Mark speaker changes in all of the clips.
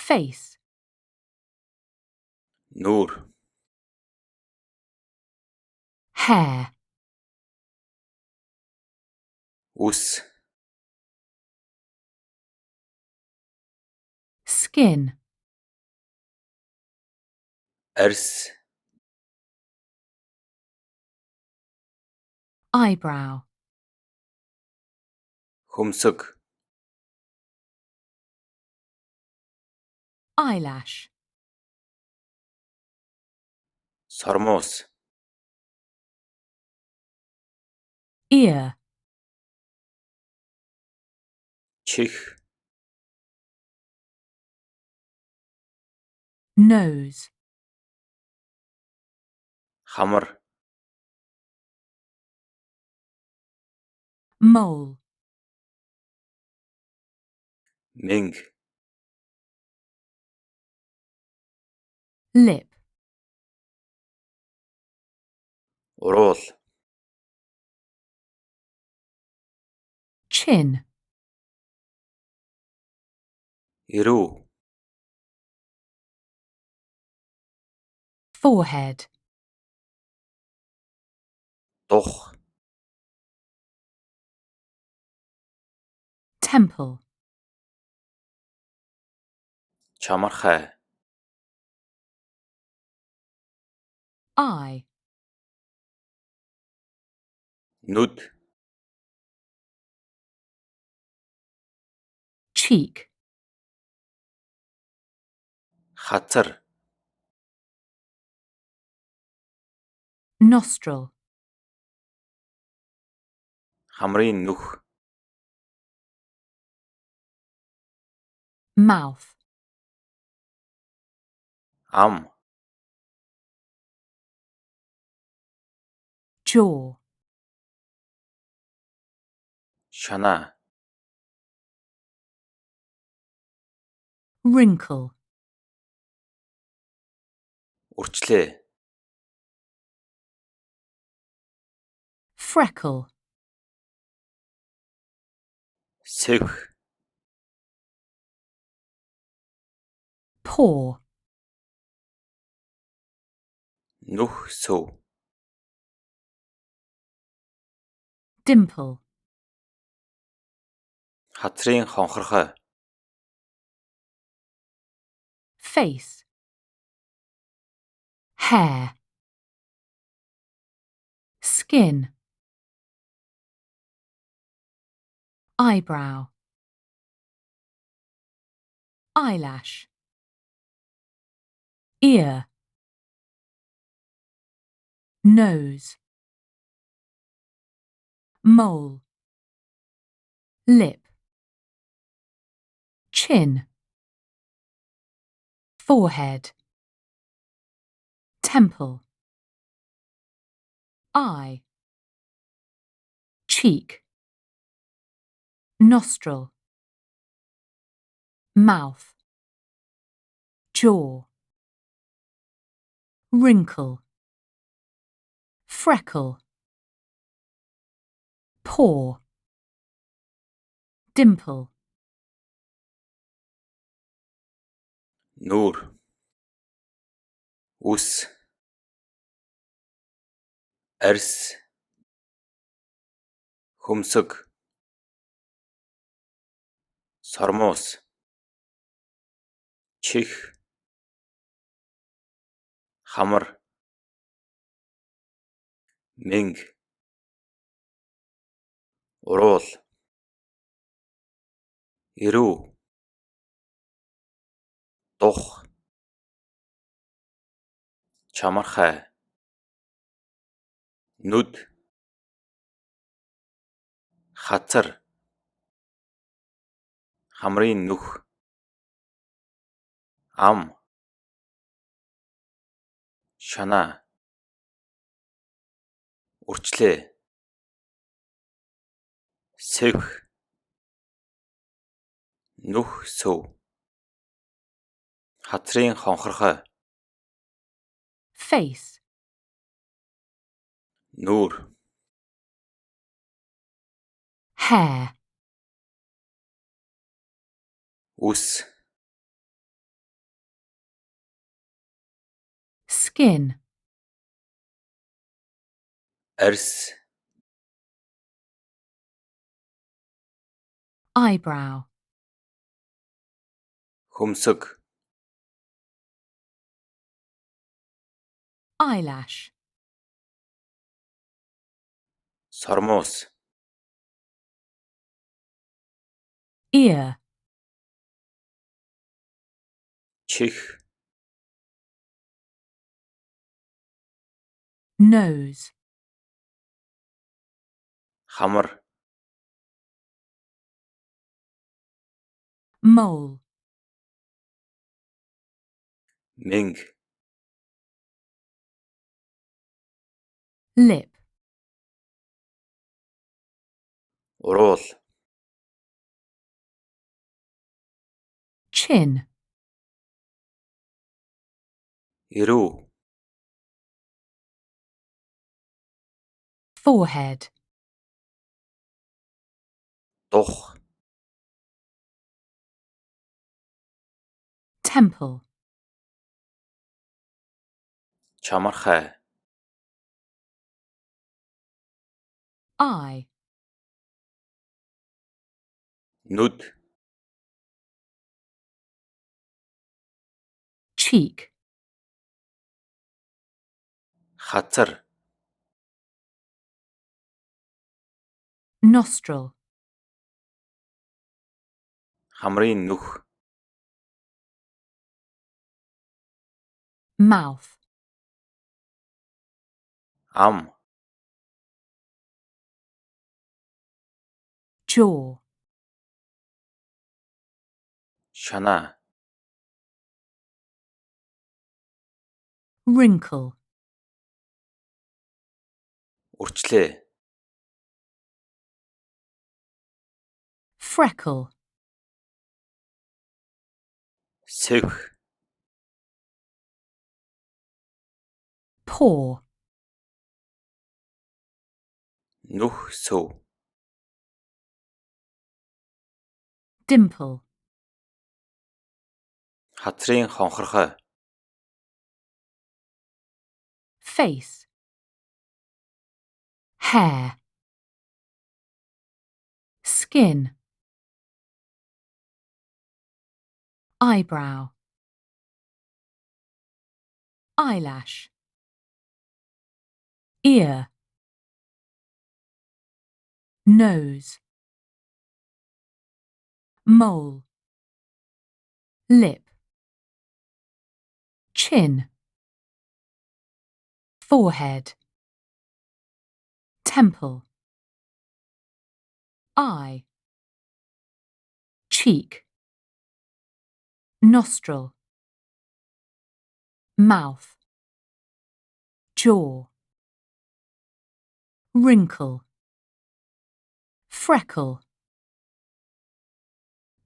Speaker 1: face,
Speaker 2: нүүр,
Speaker 1: hair,
Speaker 2: үс,
Speaker 1: skin,
Speaker 2: арьс,
Speaker 1: eyebrow,
Speaker 2: хөмсөг,
Speaker 1: eyelash,
Speaker 2: сормоос,
Speaker 1: ear,
Speaker 2: чих,
Speaker 1: nose,
Speaker 2: хамар,
Speaker 1: mole,
Speaker 2: мэнг,
Speaker 1: lip,
Speaker 2: уруул,
Speaker 1: chin,
Speaker 2: эрүү,
Speaker 1: forehead,
Speaker 2: дух,
Speaker 1: temple,
Speaker 2: чамархай,
Speaker 1: eye,
Speaker 2: нүд,
Speaker 1: cheek,
Speaker 2: хацар,
Speaker 1: nostril,
Speaker 2: хамрын нүх,
Speaker 1: mouth,
Speaker 2: ам,
Speaker 1: jaw,
Speaker 2: шанаа,
Speaker 1: wrinkle,
Speaker 2: үрчлээ,
Speaker 1: freckle,
Speaker 2: сэвх,
Speaker 1: paw,
Speaker 2: нүх сөв,
Speaker 1: dimple,
Speaker 2: хацрын хонхорхой,
Speaker 1: face, hair, skin, eyebrow, eyelash, ear, nose, mole, lip, chin, forehead, temple, eye, cheek, nostril, mouth, jaw, wrinkle, freckle, paw, dimple,
Speaker 2: нүүр, үс, арьс, хөмсөг, сормоос, чих, хамар, мэнг, уруул, эрүү, дух, чамархай, нүд, хацар, хамрын нүх, ам, шанаа, үрчлээ, сэвх, нүх сөв, хацрын хонхорхой,
Speaker 1: face,
Speaker 2: нүүр,
Speaker 1: hair,
Speaker 2: үс,
Speaker 1: skin,
Speaker 2: арьс,
Speaker 1: eyebrow,
Speaker 2: хөмсөг,
Speaker 1: eyelash,
Speaker 2: сормоос,
Speaker 1: ear,
Speaker 2: чих,
Speaker 1: nose,
Speaker 2: хамар,
Speaker 1: mole,
Speaker 2: мэнг,
Speaker 1: lip,
Speaker 2: уруул,
Speaker 1: chin,
Speaker 2: эрүү,
Speaker 1: forehead,
Speaker 2: дух,
Speaker 1: temple,
Speaker 2: чамархай,
Speaker 1: eye,
Speaker 2: нүд,
Speaker 1: cheek,
Speaker 2: хацар,
Speaker 1: nostril,
Speaker 2: хамрын нүх,
Speaker 1: mouth,
Speaker 2: ам,
Speaker 1: jaw,
Speaker 2: шанаа,
Speaker 1: wrinkle,
Speaker 2: үрчлээ,
Speaker 1: freckle,
Speaker 2: сэвх,
Speaker 1: paw,
Speaker 2: нүх сөв,
Speaker 1: dimple,
Speaker 2: хацрын хонхорхой,
Speaker 1: face, hair, skin, eyebrow, eyelash, ear, nose, mole, lip, chin, forehead, temple, eye, cheek, nostril, mouth, jaw, wrinkle, freckle,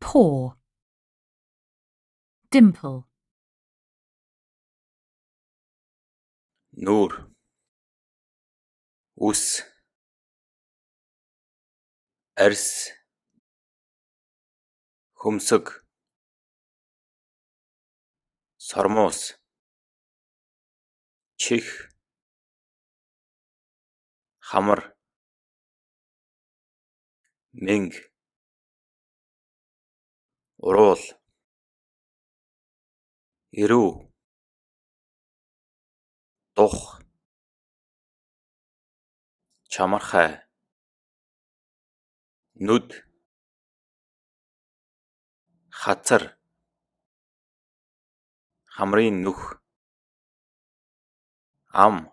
Speaker 1: paw, dimple,
Speaker 2: нүүр, үс, арьс, хөмсөг, сормоос, чих, хамар, мэнг, уруул, эрүү, дух, чамархай, нүд, хацар, хамрын нүх, ам,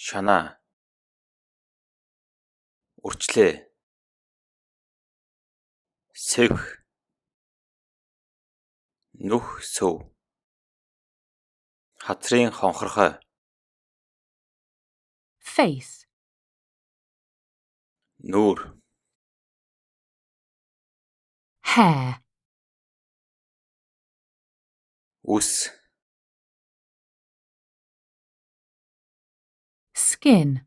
Speaker 2: шанаа, үрчлээ, сэвх, нүх сөв, хацрын хонхорхой,
Speaker 1: face,
Speaker 2: нүүр,
Speaker 1: hair,
Speaker 2: үс,
Speaker 1: skin,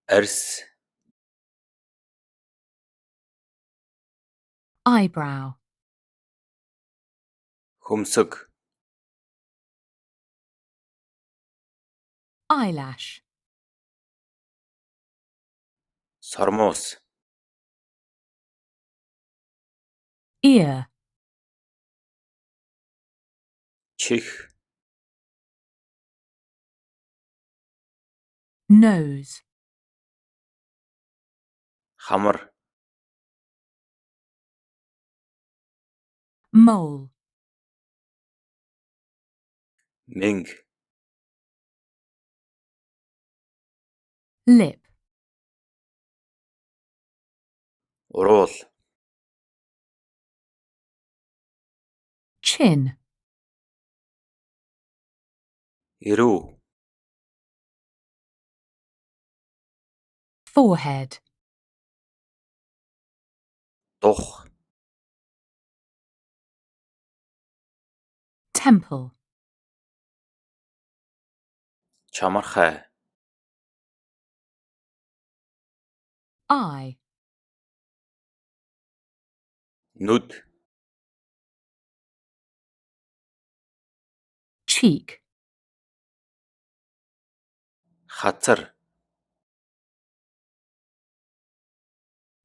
Speaker 2: арьс,
Speaker 1: eyebrow,
Speaker 2: Хөмсөг.
Speaker 1: eyelash,
Speaker 2: Сормоос.
Speaker 1: ear,
Speaker 2: Чих.
Speaker 1: nose,
Speaker 2: Хамар.
Speaker 1: mole,
Speaker 2: Мэнг.
Speaker 1: lip,
Speaker 2: Уруул.
Speaker 1: chin,
Speaker 2: Эрүү.
Speaker 1: forehead,
Speaker 2: Дух.
Speaker 1: temple,
Speaker 2: Чамархай.
Speaker 1: eye,
Speaker 2: Нүд.
Speaker 1: cheek,
Speaker 2: Хацар.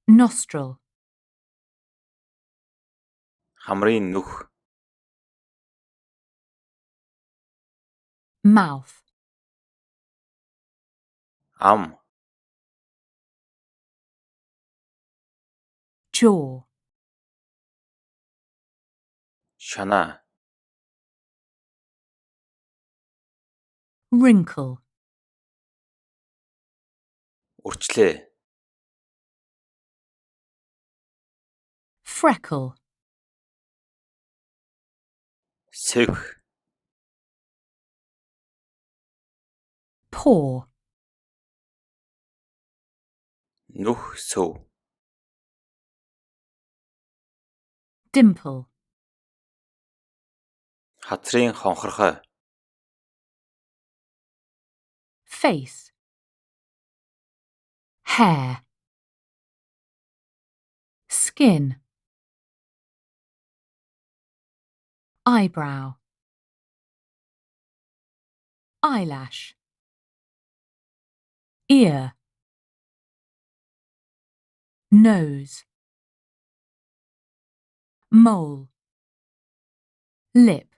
Speaker 1: nostril,
Speaker 2: Хамрын нүх.
Speaker 1: mouth,
Speaker 2: Ам.
Speaker 1: jaw,
Speaker 2: Шанаа.
Speaker 1: wrinkle,
Speaker 2: Үрчлээ.
Speaker 1: freckle,
Speaker 2: Сэвх.
Speaker 1: paw,
Speaker 2: Нүх сөв.
Speaker 1: dimple,
Speaker 2: Хацрын хонхорхой.
Speaker 1: face, hair, skin, eyebrow, eyelash, ear, nose, mole, lip,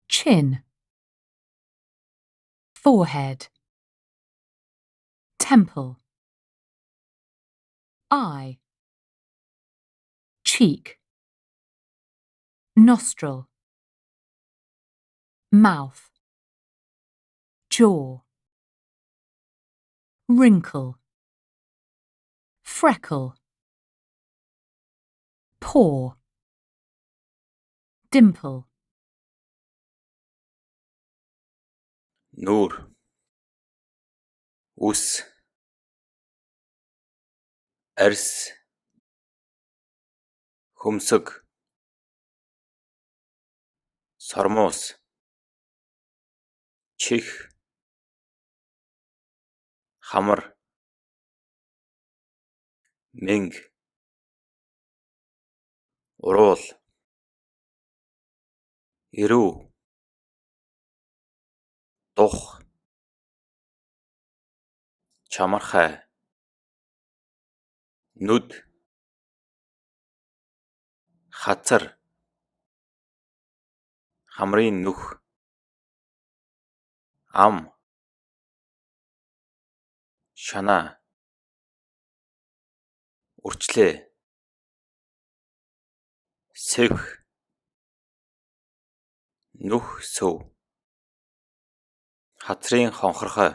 Speaker 1: chin, forehead, temple, eye, cheek, nostril, mouth, jaw, wrinkle, freckle, paw, dimple,
Speaker 2: Нүүр. Үс. Арьс. Хөмсөг. Сормоос. Чих. Хамар. Мэнг. Уруул. Эрүү. Дух. Чамархай. Нүд. Хацар. Хамрын нүх. Ам. Шанаа. Үрчлээ. Сэвх. Нүх сөв. Хацрын хонхорхой.